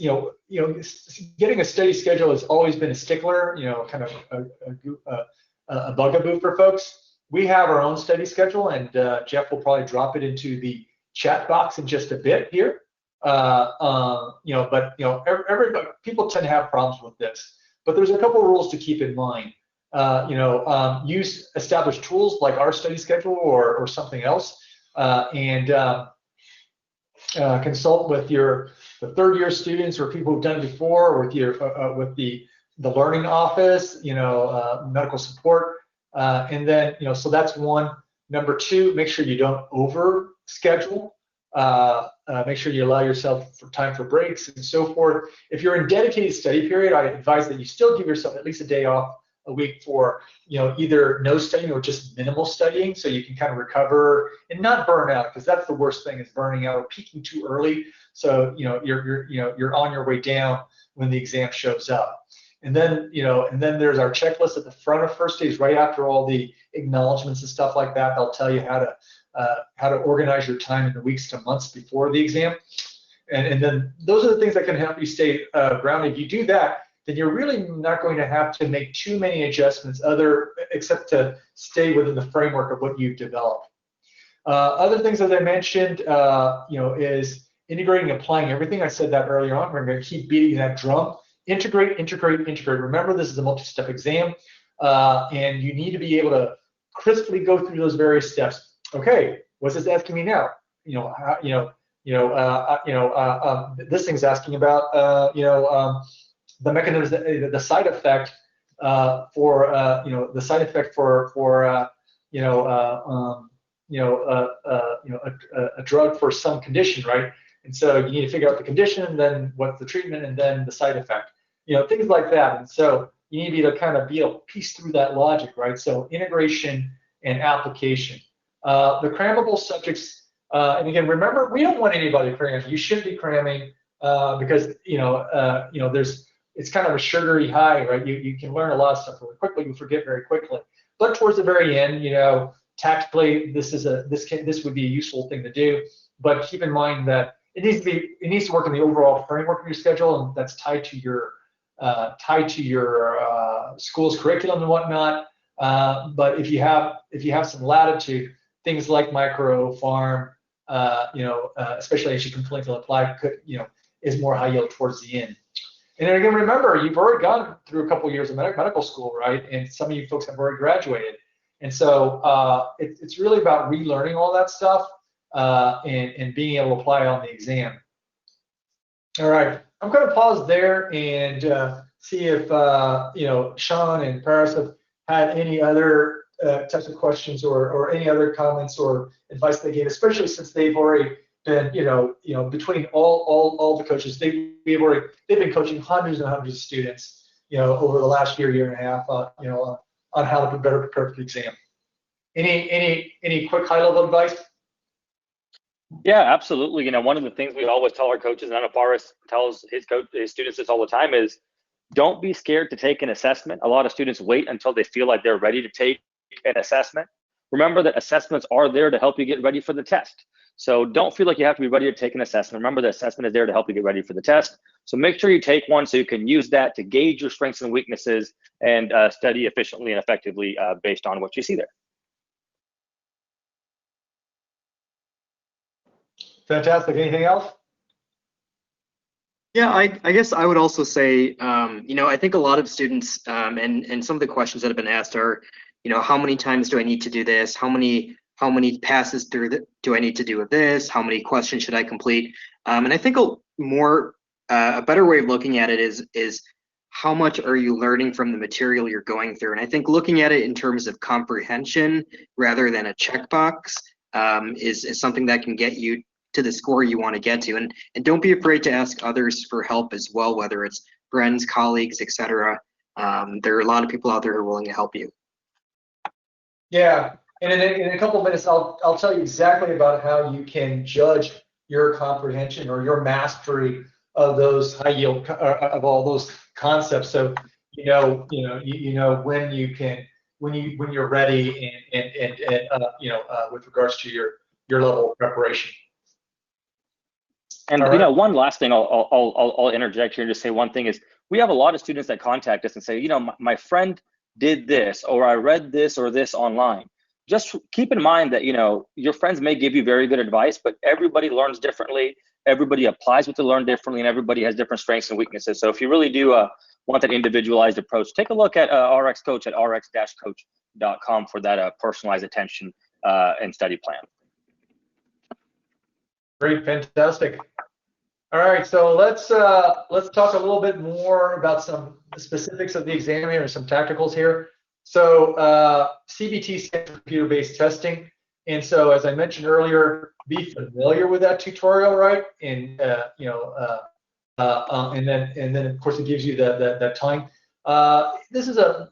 getting a study schedule has always been a stickler, kind of a bugaboo for folks. We have our own study schedule, and Jeff will probably drop it into the chat box in just a bit here. Everybody, people tend to have problems with this. But there's a couple of rules to keep in mind. Use established tools like our study schedule or something else, and consult with the third-year students or people who've done it before, or with the learning office, medical support, and then so that's one. Number two, make sure you don't over schedule. Make sure you allow yourself time for breaks and so forth. If you're in dedicated study period, I advise that you still give yourself at least a day off a week for either no studying or just minimal studying, so you can kind of recover and not burn out, because that's the worst thing, is burning out or peaking too early. So you're on your way down when the exam shows up. And then there's our checklist at the front of first days, right after all the acknowledgments and stuff like that. They'll tell you how to organize your time in the weeks to months before the exam. And then those are the things that can help you stay grounded. If you do that, then you're really not going to have to make too many adjustments except to stay within the framework of what you've developed. Other things, as I mentioned, is integrating and applying everything. I said that earlier on. We're going to keep beating that drum. Integrate, integrate, integrate. Remember, this is a multi-step exam, and you need to be able to crisply go through those various steps. Okay, what's this asking me now? This thing's asking about the mechanism, the side effect for the side effect for a drug for some condition, right? And so you need to figure out the condition, and then what's the treatment, and then the side effect, things like that. And so you need to kind of be able to piece through that logic, right? So integration and application. The crammable subjects, and again, remember, we don't want anybody cramming. You shouldn't be cramming because it's kind of a sugary high, right? You can learn a lot of stuff really quickly, you forget very quickly. But towards the very end, tactically, this would be a useful thing to do. But keep in mind that it needs to work in the overall framework of your schedule, and that's tied to your school's curriculum and whatnot. But if you have some latitude, things like micro, pharm, especially as you completely apply, is more high yield towards the end. And then again, remember, you've already gone through a couple of years of medical school, right? And some of you folks have already graduated. And so it's really about relearning all that stuff and being able to apply on the exam. All right, I'm going to pause there and see if Sean and Paris have had any other types of questions or any other comments or advice they gave, especially since they've already been, between all the coaches, they've been coaching hundreds and hundreds of students, over the last year and a half, on how to better prepare for the exam. Any quick high-level advice? Yeah, absolutely. One of the things we always tell our coaches, and I know Paris tells his students this all the time, is don't be scared to take an assessment. A lot of students wait until they feel like they're ready to take an assessment. remember that assessments are there to help you get ready for the test. So don't feel like you have to be ready to take an assessment. Remember, the assessment is there to help you get ready for the test. So make sure you take one so you can use that to gauge your strengths and weaknesses and study efficiently and effectively based on what you see there. Fantastic. Anything else? Yeah, I guess I would also say, I think a lot of students and some of the questions that have been asked are, how many times do I need to do this? How many passes through do I need to do with this? How many questions should I complete? And I think a better way of looking at it is how much are you learning from the material you're going through? And I think looking at it in terms of comprehension rather than a checkbox is something that can get you to the score you want to get to. And don't be afraid to ask others for help as well, whether it's friends, colleagues, etc. There are a lot of people out there who are willing to help you. Yeah, and in a couple of minutes, I'll tell you exactly about how you can judge your comprehension or your mastery of those high yield of all those concepts. So you know when you're ready and with regards to your level of preparation. And right. One last thing I'll interject here and just say one thing is we have a lot of students that contact us and say, my friend did this, or I read this or this online. Just keep in mind that your friends may give you very good advice, but everybody learns differently. Everybody applies what they learn differently, and everybody has different strengths and weaknesses. So if you really do want that individualized approach, take a look at RX Coach at rx-coach.com for that personalized attention and study plan. Great, fantastic. All right, so let's talk a little bit more about some specifics of the exam here and some tacticals here. So CBT stands for computer-based testing, and so as I mentioned earlier, be familiar with that tutorial, right? And and then of course it gives you that time. This is a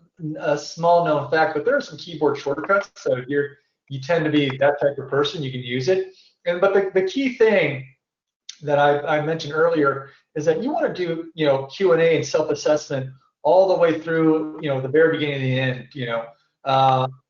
small known fact, but there are some keyboard shortcuts. So if you tend to be that type of person, you can use it. But the key thing that I mentioned earlier is that you want to do Q&A and self-assessment all the way through the very beginning to the end.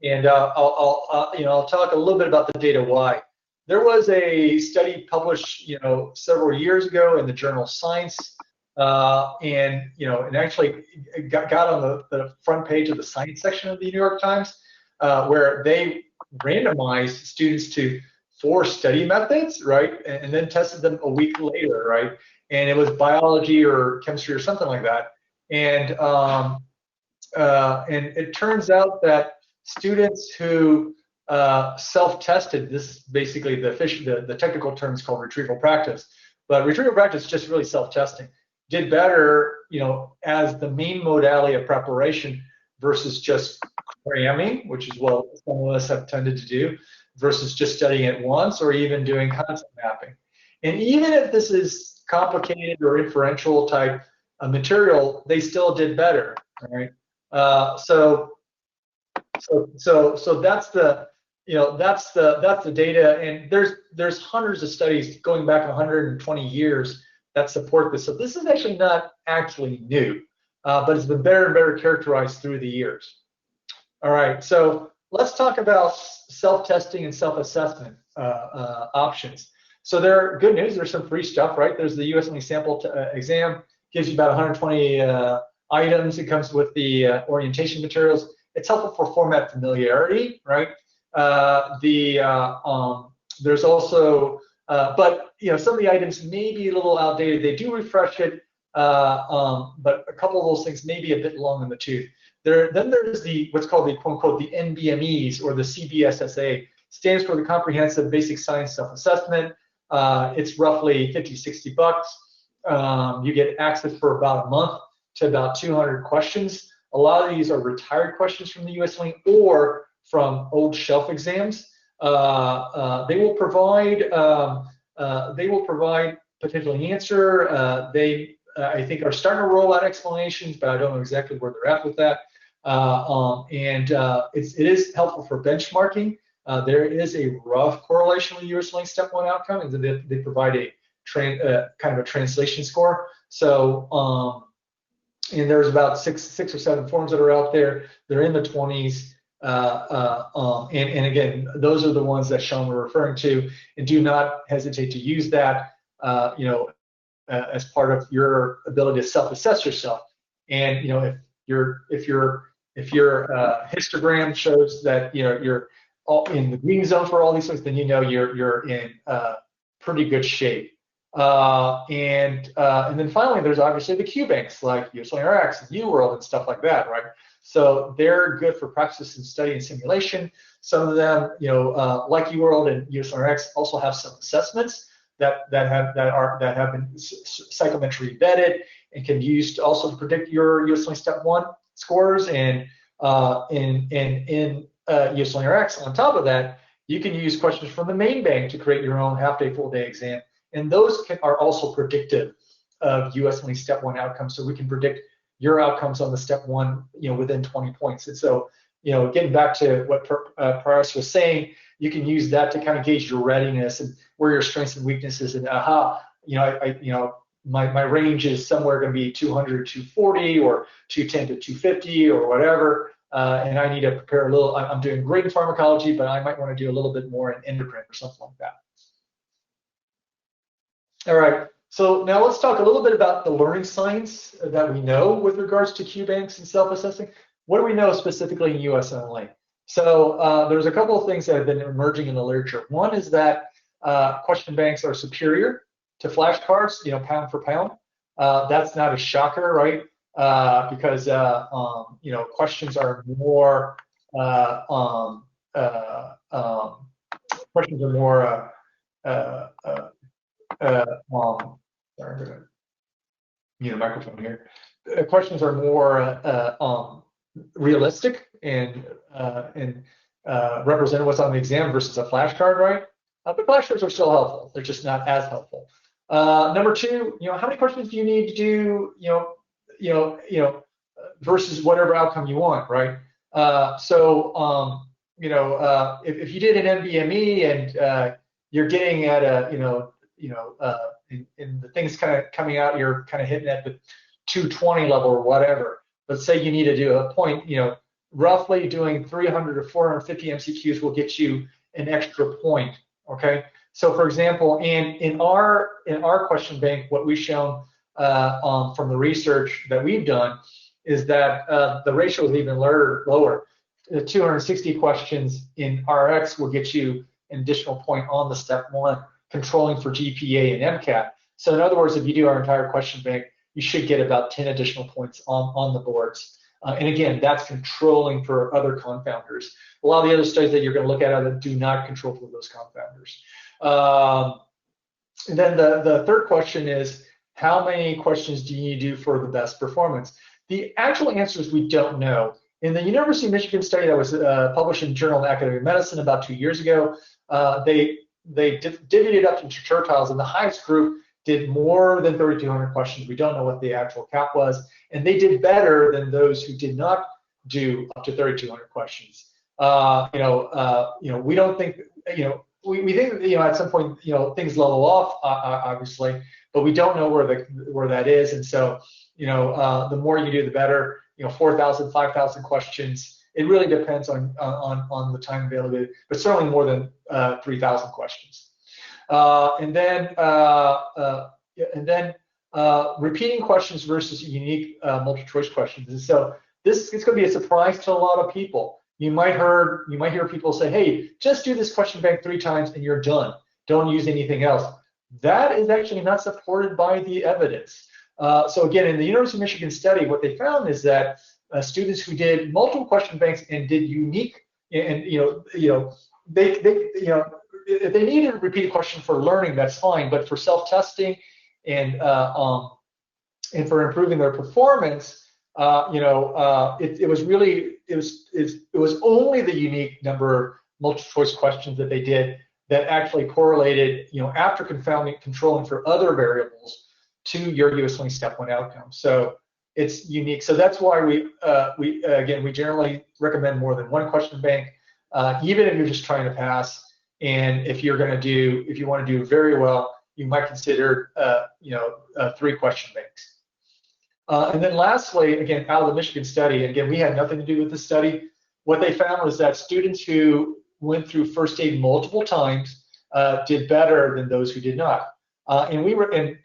And I'll talk a little bit about the data why. There was a study published several years ago in the journal Science, and it actually got on the front page of the science section of the New York Times, where they randomized students to 4 study methods, right, and then tested them a week later, right, and it was biology or chemistry or something like that, and it turns out that students who self-tested, this is basically the technical term is called retrieval practice, but retrieval practice is just really self-testing, did better, as the main modality of preparation versus just cramming, which is what some of us have tended to do, versus just studying it once or even doing concept mapping. And even if this is complicated or inferential type of material, they still did better, right? So that's the that's the data, and there's hundreds of studies going back 120 years that support this. So this is actually not actually new, but it's been better and better characterized through the years. All right, so let's talk about self-testing and self-assessment options. So good news, there's some free stuff, right? There's the USMLE sample exam, gives you about 120 items. It comes with the orientation materials. It's helpful for format familiarity, right? There's also, but some of the items may be a little outdated. They do refresh it, but a couple of those things may be a bit long in the tooth. Then there's what's called the quote-unquote the Nbmes, or the CBSSA, stands for the Comprehensive Basic Science Self-Assessment. It's roughly 50, 60 bucks. You get access for about a month to about 200 questions. A lot of these are retired questions from the USMLE or from old shelf exams. They will provide potential answer. They I think are starting to roll out explanations, but I don't know exactly where they're at with that. It is helpful for benchmarking. There is a rough correlation with USMLE Step 1 outcome, and they provide a kind of a translation score. So, and there's about six or seven forms that are out there. They're in the 20s. And again, those are the ones that Sean were referring to, and do not hesitate to use that, as part of your ability to self-assess yourself. And if your histogram shows that you're all in the green zone for all these things, then you're in pretty good shape. And then finally, there's obviously the Q banks like USMLE-Rx and UWorld and stuff like that, right? So they're good for practice and study and simulation. Some of them, like UWorld and USMLE-Rx, also have some assessments that have been psychometry vetted and can be used also to predict your USMLE Step 1 scores. And in USMLE-Rx, on top of that, you can use questions from the main bank to create your own half-day, full-day exam. And those are also predictive of USMLE Step 1 outcomes. So we can predict your outcomes on the Step 1, within 20 points. And so, getting back to what Paras was saying, you can use that to kind of gauge your readiness and where your strengths and weaknesses. And my range is somewhere going to be 200 to 240 or 210 to 250 or whatever. And I need to prepare a little. I'm doing great in pharmacology, but I might want to do a little bit more in endocrine or something like that. All right, so now let's talk a little bit about the learning science that we know with regards to Q banks and self-assessing. What do we know specifically in USMLE? So there's a couple of things that have been emerging in the literature. One is that question banks are superior to flashcards, pound for pound. That's not a shocker, right? Because questions are more sorry, I'm going to mute a microphone here. Questions are more realistic and represent what's on the exam versus a flashcard, right? But flashcards are still helpful. They're just not as helpful. Number two, how many questions do you need to do, versus whatever outcome you want, right? If you did an Nbmes and you're getting at a, and the thing's kind of coming out, you're kind of hitting at the 220 level or whatever. Let's say you need to do a point, roughly doing 300 or 450 MCQs will get you an extra point, okay? So for example, in our question bank, what we've shown from the research that we've done is that the ratio is even lower. The 260 questions in RX will get you an additional point on the Step 1, controlling for GPA and MCAT. So in other words, if you do our entire question bank, you should get about 10 additional points on the boards. And again, that's controlling for other confounders. A lot of the other studies that you're going to look at do not control for those confounders. And then the third question is, how many questions do you do for the best performance? The actual answer is we don't know. In the University of Michigan study that was published in Journal of Academic Medicine about 2 years ago, they divvied it up into tertiles, and the highest group did more than 3,200 questions. We don't know what the actual cap was, and they did better than those who did not do up to 3,200 questions. We don't think, we think that, at some point, things level off, obviously, but we don't know where that is, and so, the more you do, the better. 4,000, 5,000 questions. It really depends on the time availability, but certainly more than 3,000 questions. And then repeating questions versus unique multiple choice questions. And so this is going to be a surprise to a lot of people. You might hear people say, "Hey, just do this question bank 3 times and you're done. Don't use anything else." That is actually not supported by the evidence. So again, in the University of Michigan study, what they found is that students who did multiple question banks and did unique, and if they needed to repeat a question for learning, that's fine. But for self-testing and for improving their performance, it was only the unique number of multiple choice questions that they did that actually correlated, after controlling for other variables, to your USMLE Step 1 outcome. So it's unique. So that's why we generally recommend more than 1 question bank, even if you're just trying to pass. And if you want to do very well, you might consider 3 question banks. And then lastly, again, out of the Michigan study, and again, we had nothing to do with this study, what they found was that students who went through first aid multiple times did better than those who did not. And we recommend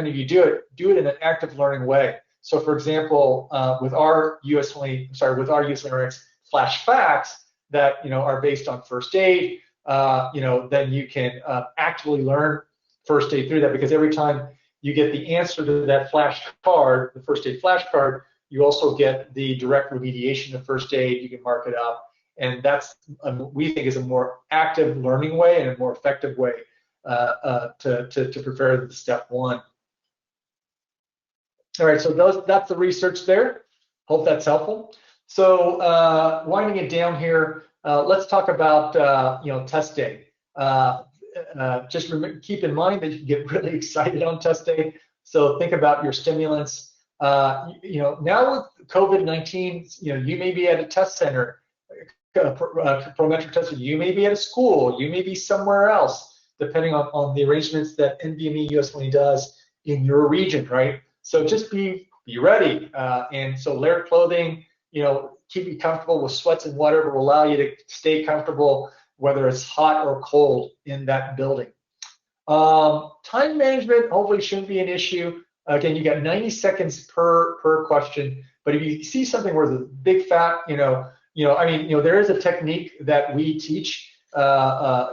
if you do it in an active learning way. So, for example, with our USMLE-Rx flash facts that are based on first aid, then you can actively learn first aid through that, because every time you get the answer to that flash card, the first aid flash card, you also get the direct remediation of first aid. You can mark it up, and that's we think is a more active learning way and a more effective way to prepare the step one. All right, so that's the research there. Hope that's helpful. So winding it down here, let's talk about test day. Just keep in mind that you get really excited on test day. So think about your stimulants. Now with COVID-19, you may be at a test center, prometric test. You may be at a school. You may be somewhere else, depending on the arrangements that Nbmes USMLE does in your region, right? So just be ready. And so layered clothing, keep you comfortable with sweats and whatever will allow you to stay comfortable, whether it's hot or cold in that building. Time management hopefully shouldn't be an issue. Again, you got 90 seconds per question. But if you see something where the big fat, there is a technique that we teach, for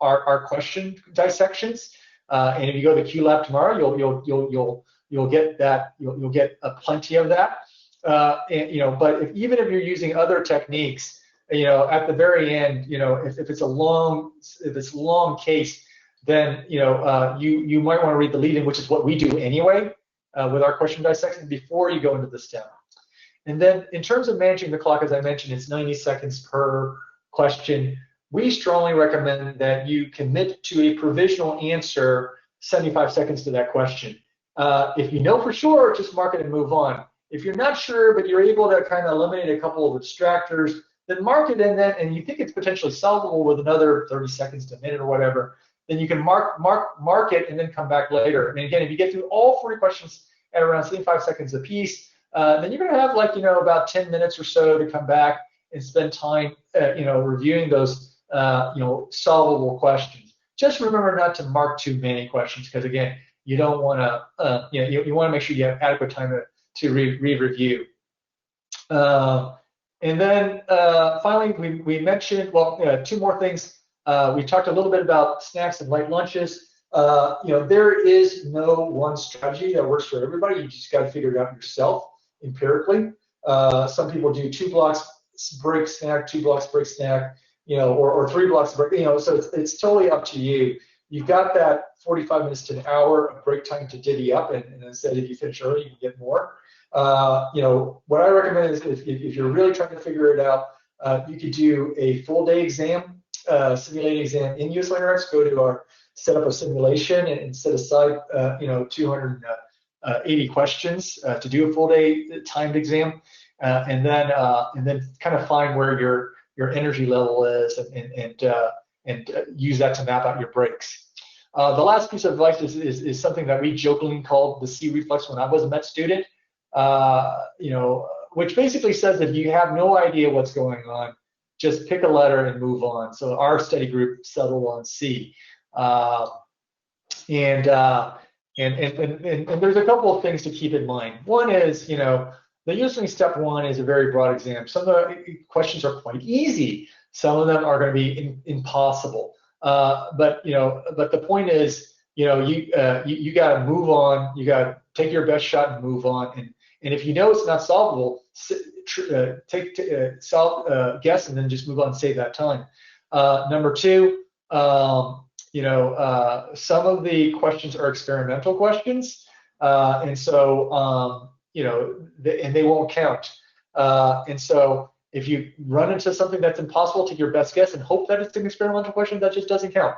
our question dissections. And if you go to Q Lab tomorrow, you'll get that. You'll get plenty of that. But even if you're using other techniques, at the very end, if it's a long case, then you might want to read the lead-in, which is what we do anyway with our question dissection before you go into the step. And then in terms of managing the clock, as I mentioned, it's 90 seconds per question. We strongly recommend that you commit to a provisional answer 75 seconds to that question. If you know for sure, just mark it and move on. If you're not sure, but you're able to kind of eliminate a couple of distractors, then mark it in then, and you think it's potentially solvable with another 30 seconds to a minute or whatever, then you can mark it and then come back later. And again, if you get through all 40 questions at around 75 seconds apiece, then you're going to have about 10 minutes or so to come back and spend time, reviewing those, solvable questions. Just remember not to mark too many questions, because again, you don't want to, you want to make sure you have adequate time to review. And then finally, we mentioned, two more things. We talked a little bit about snacks and light lunches. There is no one strategy that works for everybody. You just got to figure it out yourself empirically. Some people do 2 blocks break snack, 2 blocks break snack, or 3 blocks break. So it's totally up to you. You've got that 45 minutes to an hour of break time to divvy up, and instead, if you finish early, you can get more. What I recommend is if you're really trying to figure it out, you could do a full day exam, simulated exam in USMLE-Rx. Go to our set up a simulation and set aside 280 questions to do a full day timed exam, and then kind of find where your energy level is and use that to map out your breaks. The last piece of advice is something that we jokingly called the C Reflex when I was a med student. Which basically says that if you have no idea what's going on, just pick a letter and move on. So our study group settled on C. And there's a couple of things to keep in mind. One is, the USMLE Step 1 is a very broad exam. Some of the questions are quite easy. Some of them are going to be impossible. But the point is, you got to move on. You got to take your best shot and move on. And if you know it's not solvable, guess and then just move on and save that time. Number 2, some of the questions are experimental questions, and so and they won't count. And so if you run into something that's impossible, take your best guess and hope that it's an experimental question that just doesn't count.